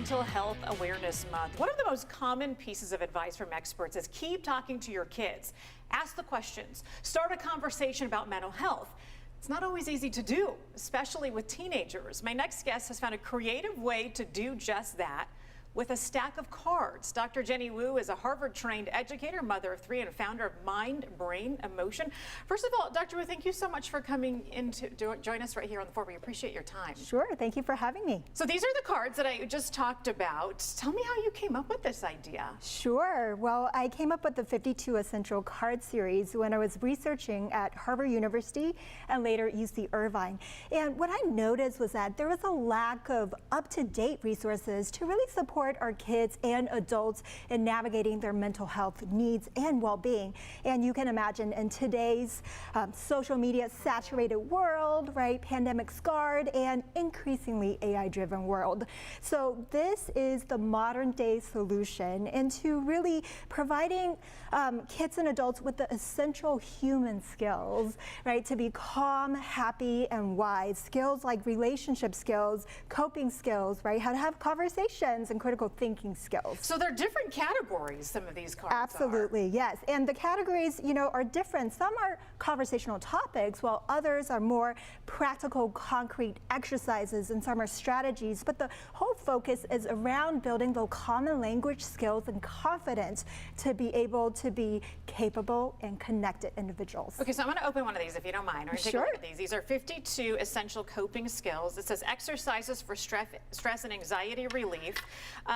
Mental Health Awareness Month. One of the most common pieces of advice from experts is keep talking to your kids. Ask the questions. Start a conversation about mental health. It's not always easy to do, especially with teenagers. My next guest has found a creative way to do just that with a stack of cards. Dr. Jenny Wu is a Harvard-trained educator, mother of three, and founder of Mind, Brain, Emotion. First of all, Dr. Wu, thank you so much for coming in to join us right here on the floor. We appreciate your time. Sure, thank you for having me. So these are the cards that I just talked about. Tell me how you came up with this idea. Sure, well, I came up with the 52 Essential Card Series when I was researching at Harvard University and later UC Irvine. And what I noticed was that there was a lack of up-to-date resources to really support our kids and adults in navigating their mental health needs and well-being. And you can imagine in today's social media saturated world, right, pandemic scarred and increasingly AI-driven world. So this is the modern day solution into really providing kids and adults with the essential human skills, right, to be calm, happy, and wise. Skills like relationship skills, coping skills, right, how to have conversations and critical thinking skills. So they're different categories, some of these cards Absolutely, yes. And the categories, you know, are different. Some are conversational topics, while others are more practical, concrete exercises, and some are strategies. But the whole focus is around building the common language skills and confidence to be able to be capable and connected individuals. Okay, so I'm going to open one of these if you don't mind. We're going to take a Sure. look at these. These are 52 essential coping skills. It says exercises for stress and anxiety relief.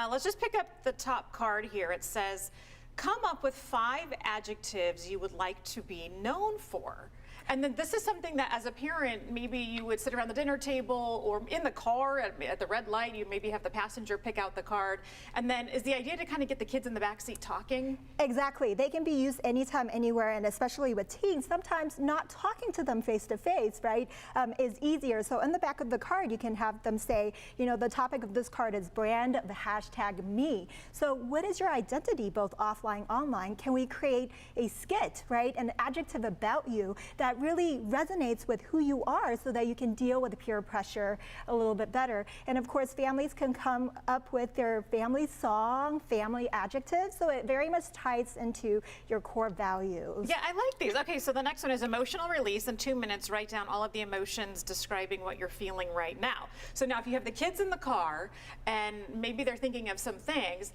Let's just pick up the top card here. It says, come up with 5 adjectives you would like to be known for. And then this is something that as a parent, maybe you would sit around the dinner table or in the car at the red light, you maybe have the passenger pick out the card. And then is the idea to kind of get the kids in the back seat talking? Exactly. They can be used anytime, anywhere, and especially with teens, sometimes not talking to them face to face, right, is easier. So in the back of the card, you can have them say, you know, the topic of this card is brand, the hashtag me. So what is your identity, both offline, online? Can we create a skit, right, an adjective about you that really resonates with who you are so that you can deal with peer pressure a little bit better? And of course, families can come up with their family song, family adjectives, so it very much ties into your core values. Yeah, I like these. Okay, so the next one is emotional release. In 2 minutes, write down all of the emotions describing what you're feeling right now. So now if you have the kids in the car and maybe they're thinking of some things,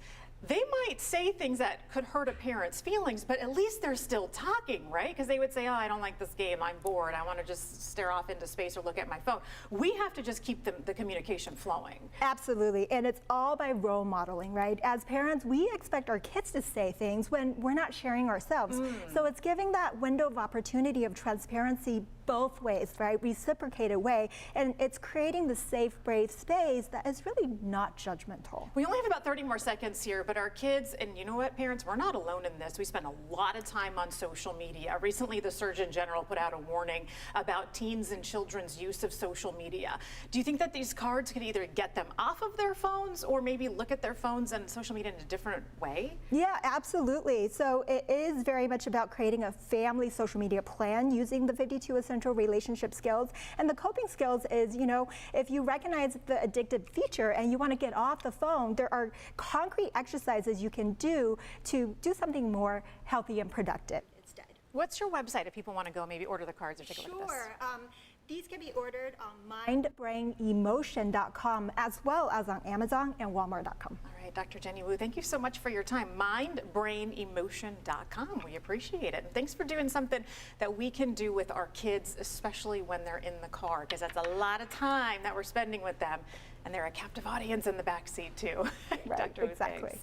they might say things that could hurt a parent's feelings, but at least they're still talking, right? Because they would say, oh, I don't like this game, I'm bored, I want to just stare off into space or look at my phone. We have to just keep the communication flowing. Absolutely, and it's all by role modeling, right? As parents, we expect our kids to say things when we're not sharing ourselves. So it's giving that window of opportunity of transparency both ways, right? Reciprocated way, and it's creating the safe, brave space that is really not judgmental. We only have about 30 more seconds here, but our kids, and you know what, parents, we're not alone in this. We spend a lot of time on social media. Recently, the Surgeon General put out a warning about teens and children's use of social media. Do you think that these cards could either get them off of their phones or maybe look at their phones and social media in a different way? Yeah, absolutely. So it is very much about creating a family social media plan using the 52 essential relationship skills. And the coping skills is, you know, if you recognize the addictive feature and you want to get off the phone, there are concrete exercises you can do to do something more healthy and productive instead. What's your website if people want to go maybe order the cards or take a look at this? Sure. These can be ordered on mindbrainemotion.com as well as on Amazon and Walmart.com. All right, Dr. Jenny Wu, thank you so much for your time. Mindbrainemotion.com. We appreciate it. And thanks for doing something that we can do with our kids, especially when they're in the car, because that's a lot of time that we're spending with them. And they're a captive audience in the back seat, too. Right, Dr. Wu, exactly. thanks.